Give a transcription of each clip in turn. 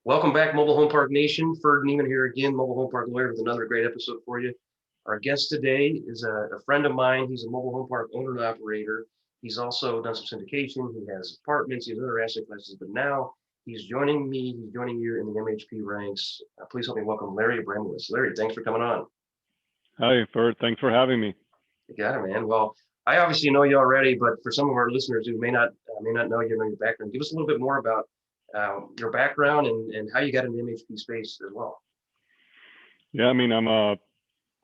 Welcome back, Mobile Home Park Nation. Ferd and here again, Mobile Home Park Lawyer, with another great episode for you. Our guest today is a friend of mine. He's a mobile home park owner and operator. He's also done some syndication. He has apartments, he has other asset classes, but now he's joining you in the MHP ranks. Please help me welcome Larry Abramowitz. Larry, thanks for coming on. Hi, Ferd. Thanks for having me. You got it, man. Well, I obviously know you already, but for some of our listeners who may not know your background, give us a little bit more about your background and how you got into the MHP space as well. Yeah, I'm a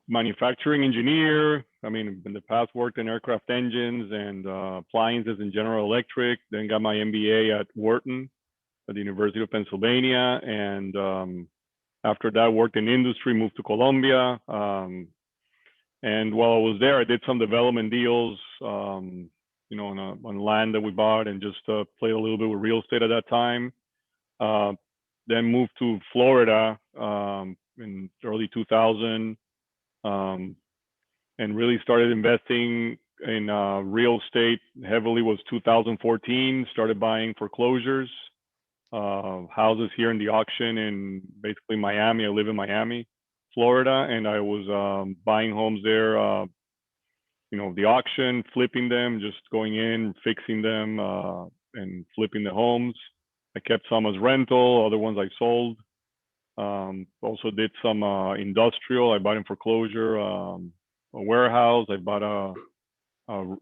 manufacturing engineer. In the past worked in aircraft engines and appliances in General Electric, then got my MBA at Wharton at the University of Pennsylvania. And after that, worked in industry, moved to Colombia. And while I was there, I did some development deals, on land that we bought, and just played a little bit with real estate at that time. Then moved to Florida in early 2000, and really started investing in real estate heavily was 2014. Started buying foreclosures, houses here in the auction in basically Miami. I live in Miami, Florida, and I was buying homes there, the auction, flipping them, just going in, fixing them, and flipping the homes. I kept some as rental, other ones I sold. Also did some industrial. I bought in foreclosure, a warehouse. I bought a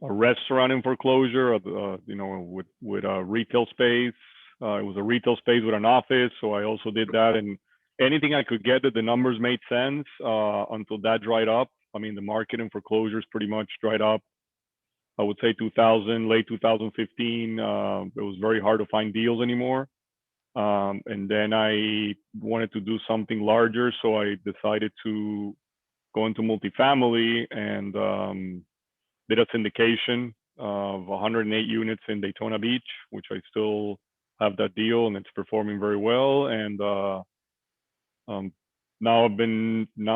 restaurant in foreclosure, with a retail space. It was a retail space with an office, so I also did that. And anything I could get that the numbers made sense until that dried up. The market in foreclosures pretty much dried up. I would say late 2015. It was very hard to find deals anymore. And then I wanted to do something larger, so I decided to go into multifamily and did a syndication of 108 units in Daytona Beach, which I still have that deal, and it's performing very well. And now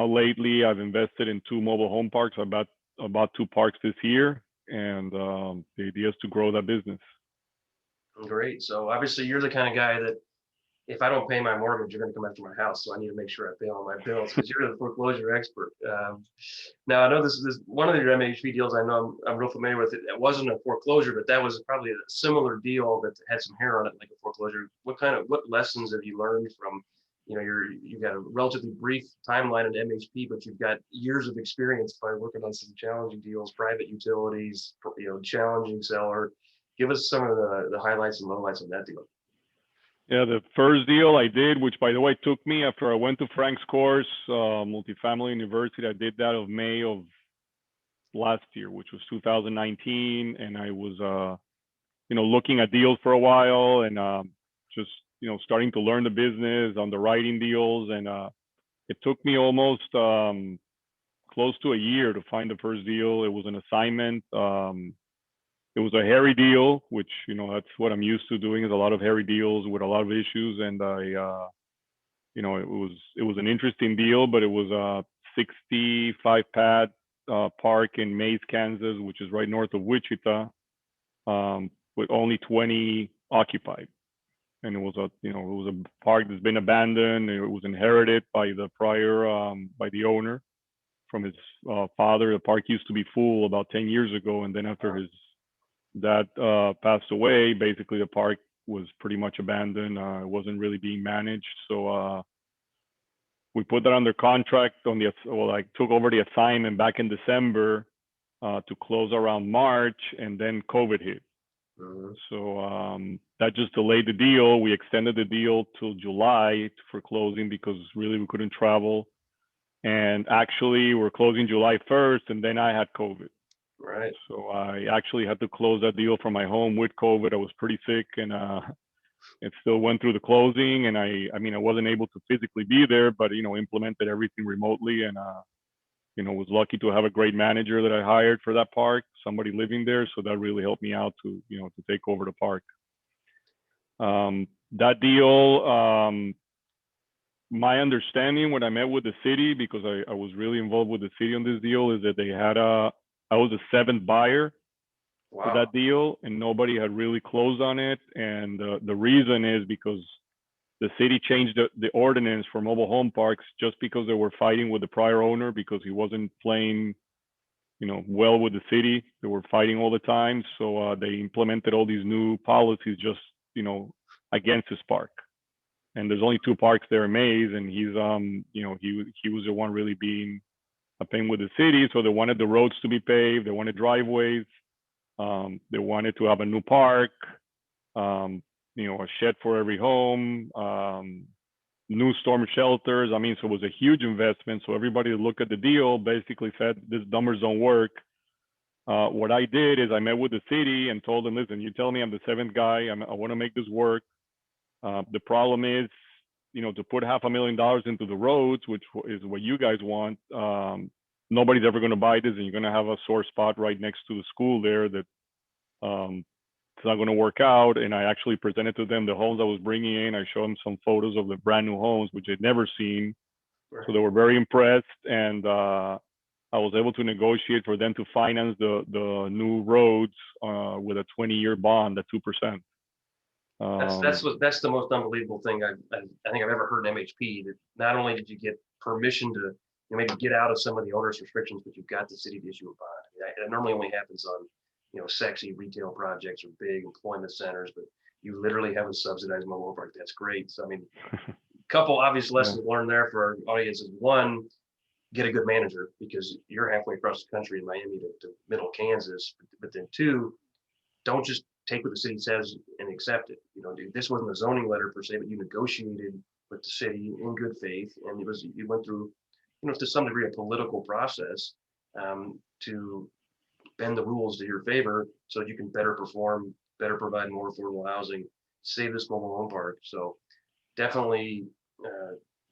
lately I've invested in 2 mobile home parks. I bought 2 parks this year, and the idea is to grow that business. Great. So obviously you're the kind of guy that if I don't pay my mortgage, you're going to come after my house. So I need to make sure I pay all my bills because you're the foreclosure expert. Now I know this is one of your MHP deals. I know I'm real familiar with it. It wasn't a foreclosure, but that was probably a similar deal that had some hair on it, like a foreclosure. What lessons have you learned from, you've got a relatively brief timeline in MHP, but you've got years of experience by working on some challenging deals, private utilities, challenging seller. Give us some of the highlights and lowlights on that deal. Yeah, the first deal I did, which by the way took me after I went to Frank's course, Multifamily University, I did that of May of last year, which was 2019. And I was, looking at deals for a while and just, starting to learn the business, underwriting deals. And it took me almost close to a year to find the first deal. It was an assignment. It was a hairy deal, which, that's what I'm used to doing, is a lot of hairy deals with a lot of issues. And it was an interesting deal, but it was a 65 pad park in Mays, Kansas, which is right north of Wichita, with only 20 occupied. And it was a park that's been abandoned. It was inherited by the by the owner from his father. The park used to be full about 10 years ago. And then after his dad passed away, basically the park was pretty much abandoned. It wasn't really being managed. So we put that under contract I took over the assignment back in December to close around March, and then COVID hit. Mm-hmm. So that just delayed the deal. We extended the deal till July for closing because really we couldn't travel. And actually we're closing July 1st, and then I had COVID. Right. So I actually had to close that deal from my home with COVID. I was pretty sick, and it still went through the closing. And I wasn't able to physically be there, but implemented everything remotely, and was lucky to have a great manager that I hired for that park, somebody living there. So that really helped me out to take over the park. That deal, my understanding when I met with the city, because I was really involved with the city on this deal, is that they had I was the 7th buyer for that deal, and nobody had really closed on it. And the reason is because the city changed the ordinance for mobile home parks just because they were fighting with the prior owner because he wasn't playing, well with the city. They were fighting all the time. So they implemented all these new policies just, against his park. And there's only 2 parks there in Mays, and he's, he was the one really being a pain with the city. So they wanted the roads to be paved. They wanted driveways. They wanted to have a new park, a shed for every home, new storm shelters. I mean, so it was a huge investment. So everybody that looked at the deal basically said, these numbers don't work. What I did is I met with the city and told them, listen, you tell me I'm the 7th guy. I want to make this work. The problem is, to put $500,000 into the roads, which is what you guys want, nobody's ever going to buy this, and you're going to have a sore spot right next to the school there that it's not going to work out. And I actually presented to them the homes I was bringing in. I showed them some photos of the brand new homes, which they'd never seen. So they were very impressed, and I was able to negotiate for them to finance the new roads with a 20-year bond at 2%. That's the most unbelievable thing I think I've ever heard in MHP. That not only did you get permission to maybe get out of some of the onerous restrictions, but you've got the city to issue a bond. It normally only happens on sexy retail projects or big employment centers, but you literally have a subsidized mobile home park. That's great. So I mean, a couple obvious lessons learned there for our audience is: one, get a good manager, because you're halfway across the country in Miami to middle Kansas. But then 2, don't just take what the city says and accept it. This wasn't a zoning letter per se, but you negotiated with the city in good faith, and you went through, to some degree, a political process to bend the rules to your favor so that you can better perform, better provide more affordable housing, save this mobile home park. So definitely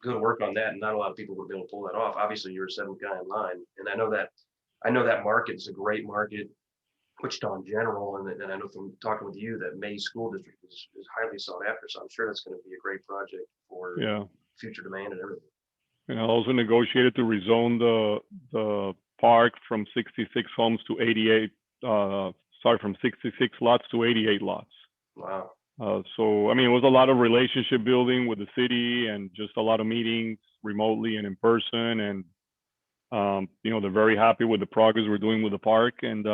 good work on that. And not a lot of people would be able to pull that off. Obviously, you're a 7th guy in line, and I know that market is a great market. Wichita in general, and I know from talking with you that May School District is highly sought after. So I'm sure that's going to be a great project for future demand and everything. And I also negotiated to rezone the park from 66 homes to 88. From 66 lots to 88 lots. Wow. So I mean, it was a lot of relationship building with the city, and just a lot of meetings remotely and in person. And they're very happy with the progress we're doing with the park, and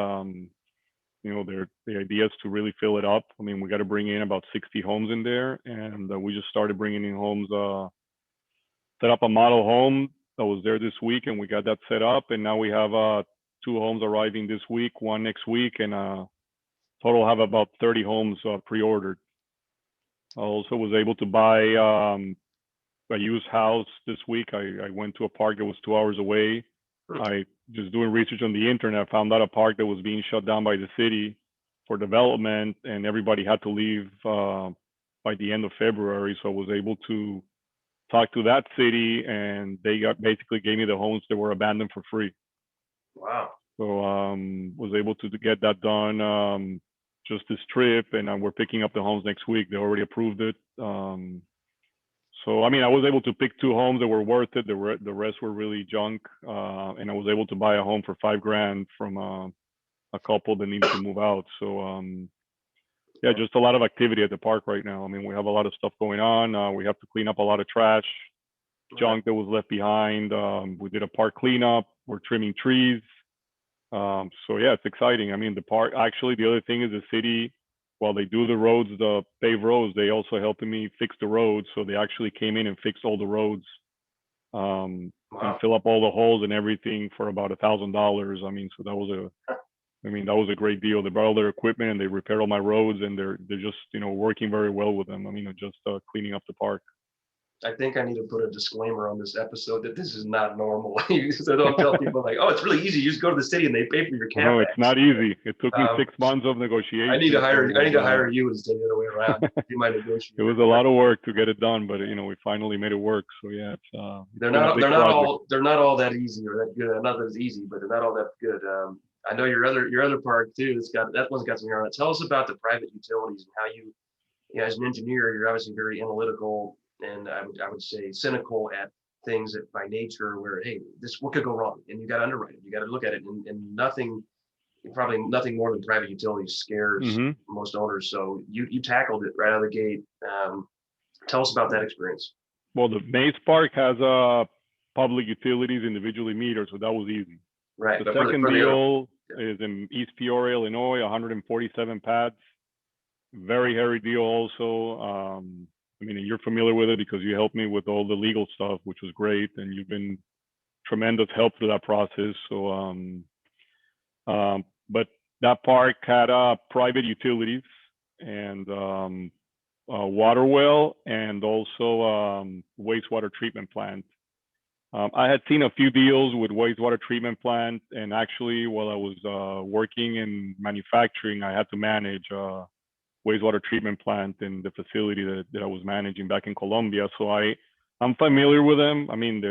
the idea is to really fill it up. I mean, we got to bring in about 60 homes in there, and we just started bringing in homes, set up a model home that was there this week, and we got that set up. And now we have 2 homes arriving this week, 1 next week, and total have about 30 homes pre-ordered. I also was able to buy a used house this week. I went to a park that was 2 hours away. I just doing research on the internet, found out a park that was being shut down by the city for development, and everybody had to leave by the end of February. So I was able to talk to that city, and they basically gave me the homes that were abandoned for free. Wow. So was able to get that done just this trip, and we're picking up the homes next week. They already approved it. So, I mean, I was able to pick 2 homes that were worth it. The rest were really junk. And I was able to buy a home for $5,000 from a couple that needed to move out. So, just a lot of activity at the park right now. I mean, we have a lot of stuff going on. We have to clean up a lot of trash, junk that was left behind. We did a park cleanup. We're trimming trees. So, it's exciting. I mean, the park, actually, the other thing is the city, while they do the roads, the paved roads, they also helping me fix the roads. So they actually came in and fixed all the roads and fill up all the holes and everything for about $1,000. I mean, so that was a great deal. They brought all their equipment and they repaired all my roads, and they're just, working very well with them. I mean, just cleaning up the park. I think I need to put a disclaimer on this episode that this is not normal. So don't tell people like, oh, it's really easy. You just go to the city and they pay for your CapEx. No, it's not easy. It took me 6 months of negotiation. I need to hire you instead of the other way around. You might negotiate. It was a lot of work to get it done, but we finally made it work. So it's they're not all that easy or that good. Not as easy, but they're not all that good. I know your other park too. That one's got some air on it. Tell us about the private utilities and how you as an engineer, you're obviously very analytical, and I would say cynical at things that by nature where, hey, what could go wrong? And you got to underwrite it. You got to look at it, and probably nothing more than private utilities scares most owners. So you tackled it right out of the gate. Tell us about that experience. Well, the Maze Park has public utilities individually metered, so that was easy. Right. The But second for the other, deal is in East Peoria, Illinois, 147 pads. Very hairy deal also. I mean, you're familiar with it because you helped me with all the legal stuff, which was great, and you've been tremendous help through that process. So, but that park had private utilities and a water well and also wastewater treatment plant. I had seen a few deals with wastewater treatment plant, and actually, while I was working in manufacturing, I had to manage wastewater treatment plant in the facility that I was managing back in Colombia. So I'm familiar with them. I mean,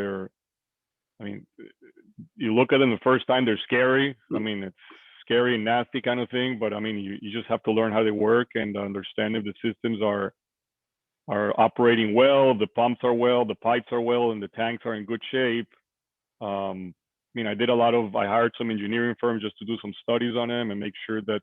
you look at them the first time, they're scary. I mean, it's scary and nasty kind of thing, but I mean, you just have to learn how they work and understand if the systems are operating well, the pumps are well, the pipes are well, and the tanks are in good shape. I mean, I hired some engineering firms just to do some studies on them and make sure that,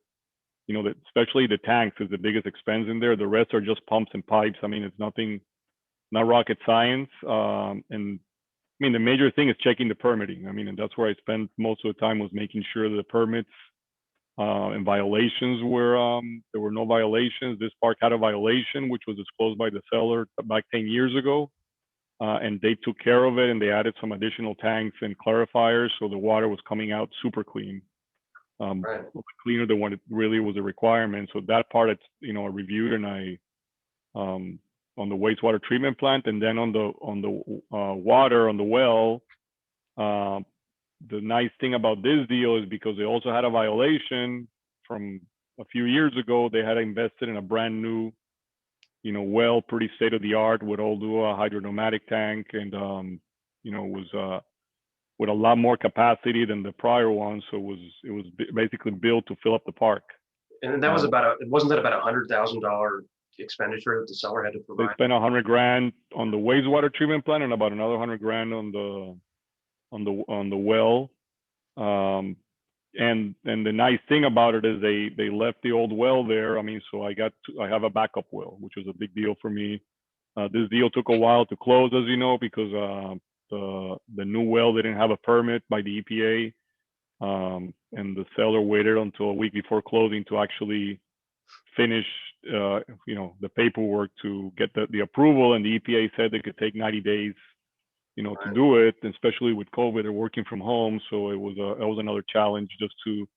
that especially the tanks is the biggest expense in there. The rest are just pumps and pipes. I mean, it's not rocket science. And I mean, the major thing is checking the permitting. I mean, and that's where I spent most of the time, was making sure that the permits and violations there were no violations. This park had a violation, which was disclosed by the seller back 10 years ago. And they took care of it, and they added some additional tanks and clarifiers. So the water was coming out super clean. right. Cleaner than what it really was a requirement. So that part, it's, I reviewed, and I, on the wastewater treatment plant, and then on the water, on the well, the nice thing about this deal is because they also had a violation from a few years ago. They had invested in a brand new, well, pretty state of the art with all new hydrodynamic tank, and was with a lot more capacity than the prior one. So it was basically built to fill up the park. And that was wasn't that about $100,000 expenditure that the seller had to They provide? spent $100,000 on the wastewater treatment plant and about another $100,000 on the well. And the nice thing about it is they left the old well there. I mean, so I have a backup well, which was a big deal for me. This deal took a while to close, as you know, because the new well didn't have a permit by the EPA, and the seller waited until a week before closing to actually finish, the paperwork to get the approval. And the EPA said they could take 90 days, to do it, especially with COVID. They're working from home, so that was another challenge just to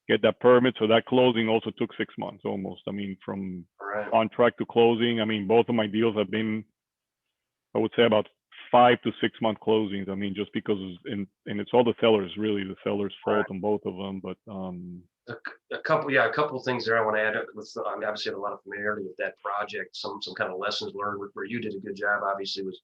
get that permit. So that closing also took 6 months almost. I mean, from contract to closing. I mean, both of my deals have been, I would say, about 5 to 6 month closings. I mean, just because, and it's all the sellers, really, the seller's fault on both of them. But a couple of things there I want to add. I mean, obviously, I have a lot of familiarity with that project. Some kind of lessons learned where you did a good job. Obviously, was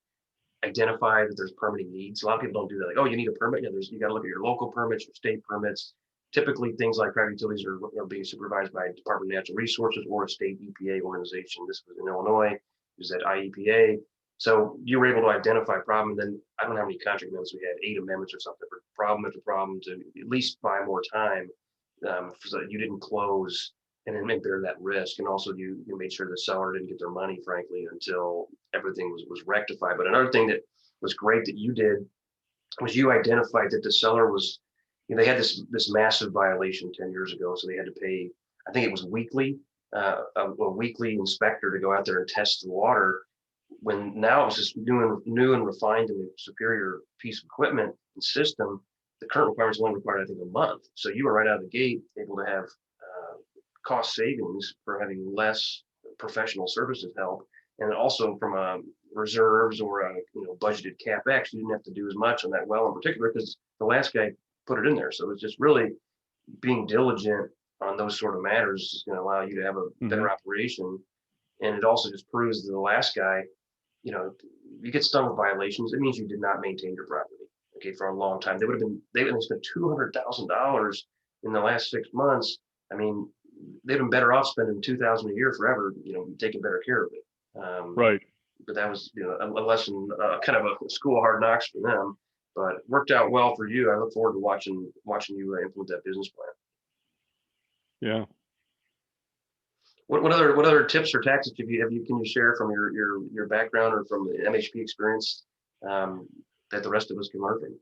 identify that there's permitting needs. A lot of people don't do that. Like, oh, you need a permit. Yeah, you got to look at your local permits, your state permits. Typically, things like private utilities are being supervised by Department of Natural Resources or a state EPA organization. This was in Illinois. It was at IEPA. So you were able to identify a problem. And then I don't know how many contract amendments we had, 8 amendments or something, for problem after problem to at least buy more time, so that you didn't close and then bear that risk. And also you made sure the seller didn't get their money, frankly, until everything was rectified. But another thing that was great that you did was you identified that the seller was, they had this massive violation 10 years ago. So they had to pay, I think it was weekly, a weekly inspector to go out there and test the water, when now it was just new and refined and a superior piece of equipment and system. The current requirements only required, I think, a month. So you were right out of the gate able to have cost savings for having less professional services help, and also from reserves or budgeted capex, you didn't have to do as much on that well in particular because the last guy put it in there. So it's just really being diligent on those sort of matters is going to allow you to have a better operation, and it also just proves that the last guy, you get stung with violations, it means you did not maintain your property, okay, for a long time. They would have spent $200,000 in the last 6 months. I mean, they've been better off spending $2,000 a year forever, taking better care of it. right. But that was, a lesson, kind of a school of hard knocks for them, but it worked out well for you. I look forward to watching you implement that business plan. Yeah. what other tips or tactics can you share from your background or from the MHP experience um, that the rest of us can learn from?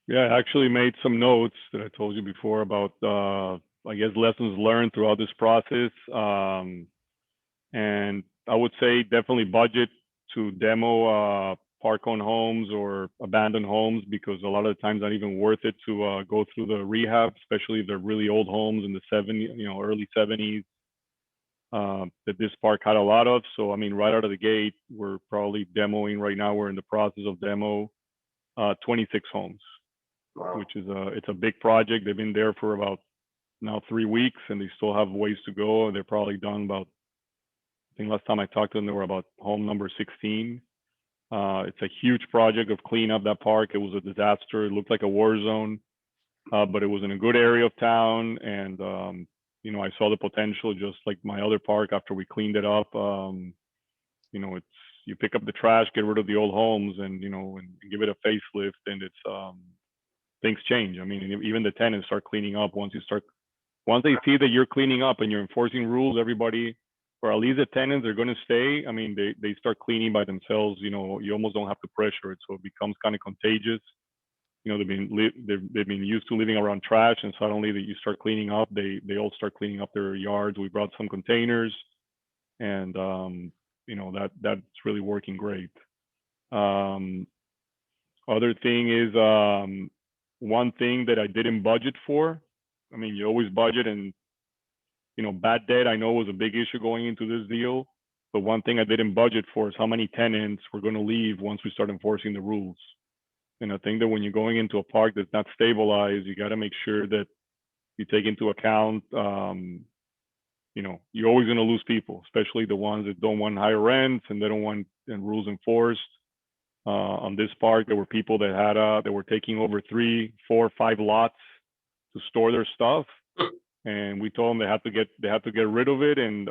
Yeah, I actually made some notes that I told you before about, I guess, lessons learned throughout this process. And I would say definitely budget to demo park-owned homes or abandoned homes, because a lot of the times not even worth it to go through the rehab, especially if they're really old homes in the 70s, early 70s, that this park had a lot of. So, I mean, right out of the gate, we're probably demoing right now. We're in the process of demo 26 homes, Wow. which is it's a big project. They've been there for about now 3 weeks, and they still have ways to go. They're probably done about, I think last time I talked to them, they were about home number 16. It's a huge project of cleaning up that park. It was a disaster. It looked like a war zone, but it was in a good area of town. And, I saw the potential, just like my other park, after we cleaned it up. It's, you pick up the trash, get rid of the old homes, and, and give it a facelift, and it's, things change. I mean, even the tenants start cleaning up once they see that you're cleaning up and you're enforcing rules. Everybody, or at least the tenants, are going to stay. I mean, they start cleaning by themselves. You almost don't have to pressure it, so it becomes kind of contagious. They've been used to living around trash, and suddenly that you start cleaning up, they all start cleaning up their yards. We brought some containers, and that's really working great. Um, Other thing is, one thing that I didn't budget for. I mean, you always budget, and bad debt I know was a big issue going into this deal. But one thing I didn't budget for is how many tenants were going to leave once we start enforcing the rules. And I think that when you're going into a park that's not stabilized, you got to make sure that you take into account, you're always going to lose people, especially the ones that don't want higher rents and they don't want rules enforced. On this park, there were people that were taking over 3, 4, 5 lots to store their stuff, and we told them they had to get rid of it. And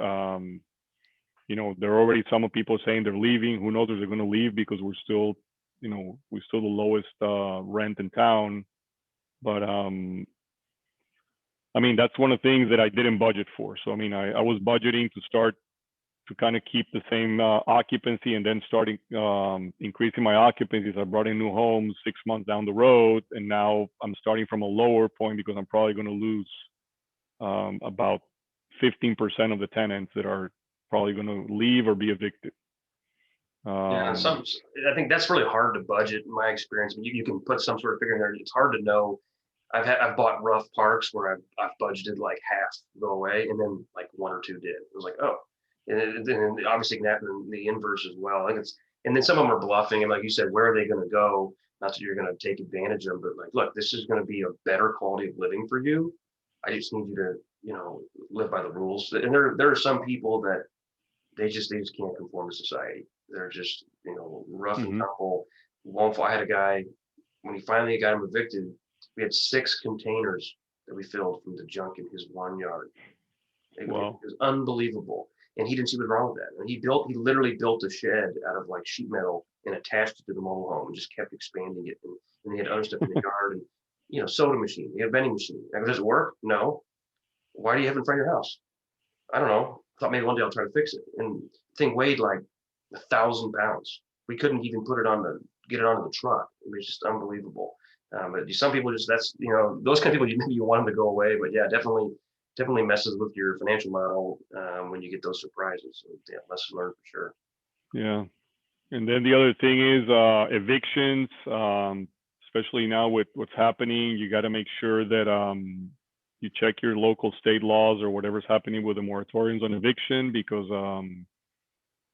there are already some people saying they're leaving. Who knows if they're going to leave, because we're still the lowest rent in town. But I mean, that's one of the things that I didn't budget for. So I mean, I was budgeting to kind of keep the same occupancy, and then starting increasing my occupancies. I brought in new homes 6 months down the road, and now I'm starting from a lower point, because I'm probably going to lose about 15% of the tenants that are probably going to leave or be evicted. Yeah, I think that's really hard to budget in my experience. You can put some sort of figure in there. It's hard to know. I've bought rough parks where I've budgeted like half go away, and then like 1 or 2 did. It was like, oh, and obviously can happen in the inverse as well. I think and then some of them are bluffing, and like you said, where are they going to go? Not that you're going to take advantage of them, but like, look, this is going to be a better quality of living for you. I just need you to, live by the rules. And there are some people that they just can't conform to society. They're just, rough and Mm-hmm. tumble. I had a guy, when he finally got him evicted, we had 6 containers that we filled from the junk in his 1 yard. It Wow. was unbelievable. And he didn't see what's wrong with that. And he literally built a shed out of like sheet metal and attached it to the mobile home and just kept expanding it. And he had other stuff in the yard, and, soda machine, he had a vending machine. Like, does it work? No. Why do you have it in front of your house? I don't know. I thought maybe one day I'll try to fix it. And the thing weighed like 1,000 pounds. We couldn't even get it onto the truck. It was just unbelievable. But some people that's, those kind of people, maybe you want them to go away, but yeah, definitely messes with your financial model when you get those surprises. So, yeah, lessons learned for sure. Yeah. And then the other thing is evictions, especially now with what's happening. You got to make sure that you check your local state laws or whatever's happening with the moratoriums on eviction, because,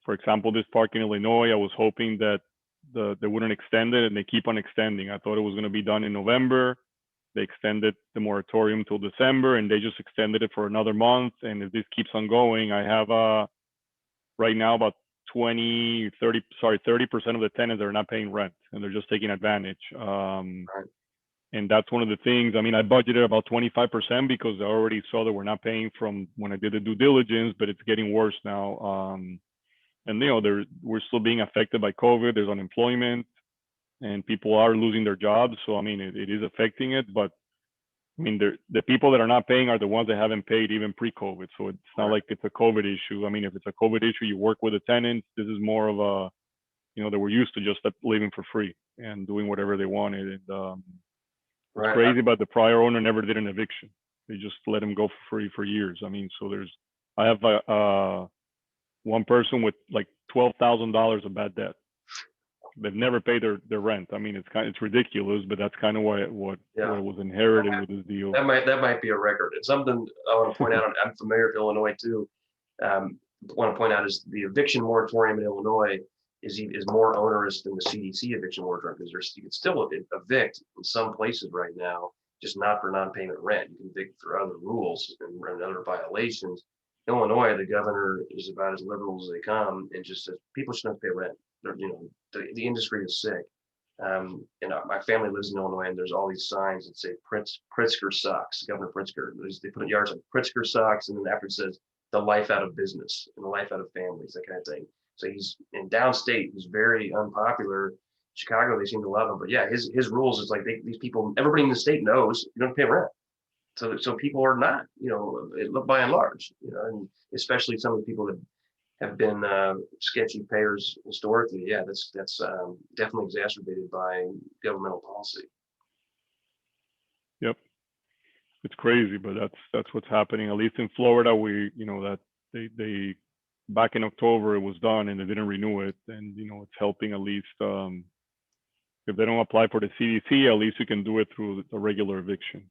for example, this park in Illinois, I was hoping that they wouldn't extend it, and they keep on extending. I thought it was going to be done in November. They extended the moratorium till December, and they just extended it for another month. And if this keeps on going, I have right now about 30% of the tenants are not paying rent, and they're just taking advantage. Right. And that's one of the things. I mean, I budgeted about 25% because I already saw that we're not paying from when I did the due diligence, but it's getting worse now. And we're still being affected by COVID. There's unemployment, and people are losing their jobs. So I mean, it is affecting it. But I mean, the people that are not paying are the ones that haven't paid even pre-COVID. So it's not like it's a COVID issue. I mean, if it's a COVID issue, you work with the tenants. This is more of a, that we're used to just living for free and doing whatever they wanted. And it's Right. crazy, but the prior owner never did an eviction. They just let him go for free for years. I mean, so I have one person with like $12,000 of bad debt. They've never paid their rent. I mean, it's ridiculous, but that's kind of what was inherited with this deal. That might be a record. It's something I want to point out. I'm familiar with Illinois too. Want to point out is the eviction moratorium in Illinois is more onerous than the CDC eviction moratorium, because you can still evict in some places right now, just not for non-payment rent. You can evict for other rules and other violations. Illinois, the governor is about as liberal as they come and just says people shouldn't pay rent. The industry is sick. And my family lives in Illinois, and there's all these signs that say Pritzker sucks, Governor Pritzker. They put in yards like Pritzker sucks, and then after it says the life out of business and the life out of families, that kind of thing. So he's in downstate, he's very unpopular. Chicago, they seem to love him, but yeah, his rules is like these people, everybody in the state knows you don't pay rent. So people are not, by and large, and especially some of the people that have been sketchy payers historically. Yeah, that's definitely exacerbated by governmental policy. Yep, it's crazy, but that's what's happening. At least in Florida, that they back in October it was done and they didn't renew it, and it's helping at least. If they don't apply for the CDC, at least you can do it through a regular eviction.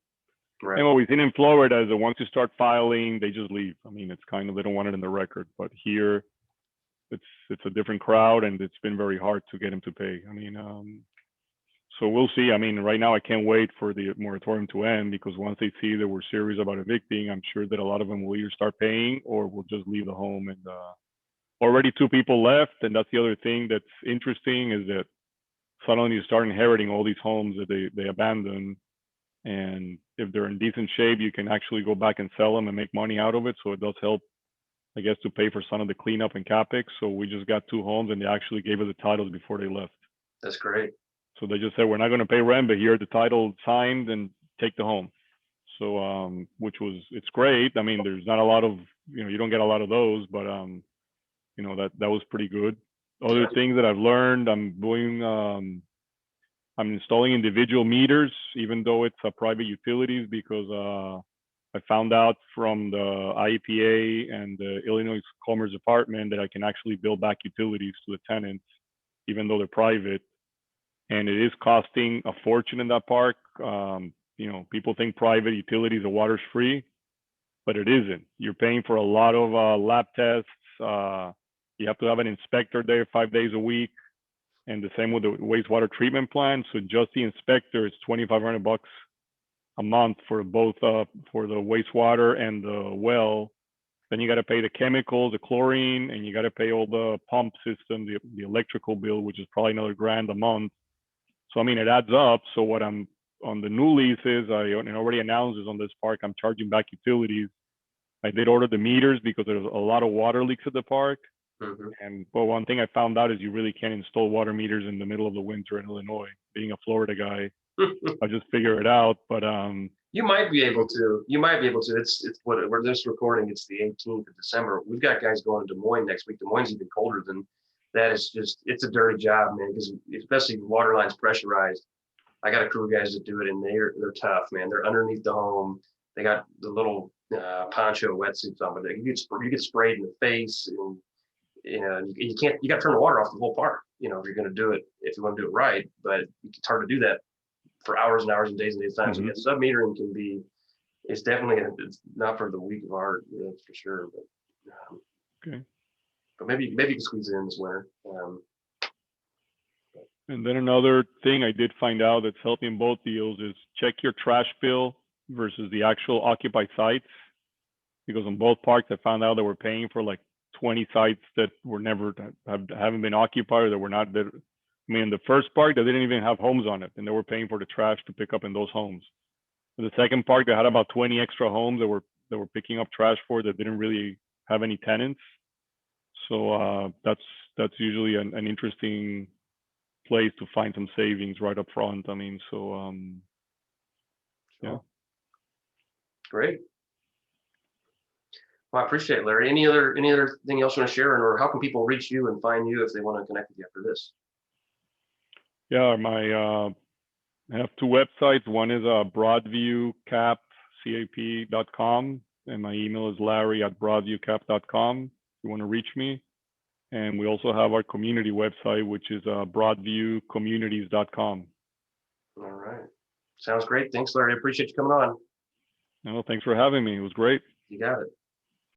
Right. And what we've seen in Florida is that once you start filing, they just leave. I mean, it's kind of, they don't want it in the record. But here, it's a different crowd, and it's been very hard to get them to pay. I mean, so we'll see. I mean, right now I can't wait for the moratorium to end, because once they see that we're serious about evicting, I'm sure that a lot of them will either start paying or will just leave the home. And already 2 people left, and that's the other thing that's interesting, is that suddenly you start inheriting all these homes that they abandoned. And if they're in decent shape, you can actually go back and sell them and make money out of it. So it does help, I guess, to pay for some of the cleanup and capex. So we just got 2 homes, and they actually gave us the titles before they left. That's great. So they just said, we're not going to pay rent, but here the title signed, and take the home. So it's great. I mean, there's not a lot of, you don't get a lot of those, but that was pretty good. Other things that I've learned, I'm installing individual meters, even though it's a private utilities, because I found out from the IEPA and the Illinois Commerce Department that I can actually bill back utilities to the tenants, even though they're private. And it is costing a fortune in that park. People think private utilities, the water's free, but it isn't. You're paying for a lot of lab tests. You have to have an inspector there 5 days a week. And the same with the wastewater treatment plant. So just the inspector is $2,500 a month for both for the wastewater and the well. Then you got to pay the chemicals, the chlorine, and you got to pay all the pump system, the electrical bill, which is probably another $1,000 a month. So I mean, it adds up. So what I'm on the new leases, I already announced this on this park, I'm charging back utilities. I did order the meters because there's a lot of water leaks at the park. And one thing I found out is you really can't install water meters in the middle of the winter in Illinois. Being a Florida guy, I just figure it out. But you might be able to. It's what we're this recording. It's the 18th of December. We've got guys going to Des Moines next week. Des Moines is even colder than that. It's a dirty job, man. Because especially water lines pressurized. I got a crew of guys that do it, and they're tough, man. They're underneath the home. They got the little poncho wetsuits on, but you get sprayed in the face, and you can't. You got to turn the water off the whole park. If you're going to do it, if you want to do it right. But it's hard to do that for hours and hours and days time. So sub-metering it's definitely it's not for the weak of heart, that's for sure. But but maybe you can squeeze it in this winter. And then another thing I did find out that's helping both deals is check your trash bill versus the actual occupied sites, because in both parks I found out that we're paying for like 20 sites that were never haven't been occupied, or that were not there. I mean, in the first park, they didn't even have homes on it, and they were paying for the trash to pick up in those homes. In the second park, they had about 20 extra homes that were picking up trash for that didn't really have any tenants. So that's usually an interesting place to find some savings right up front. I mean, so yeah. Great. Well, I appreciate it, Larry. Any other thing else you want to share, or how can people reach you and find you if they want to connect with you after this? Yeah, I have two websites. One is broadviewcap.com, and my email is larry@broadviewcap.com if you want to reach me. And we also have our community website, which is broadviewcommunities.com. All right. Sounds great. Thanks, Larry. I appreciate you coming on. No, thanks for having me. It was great. You got it.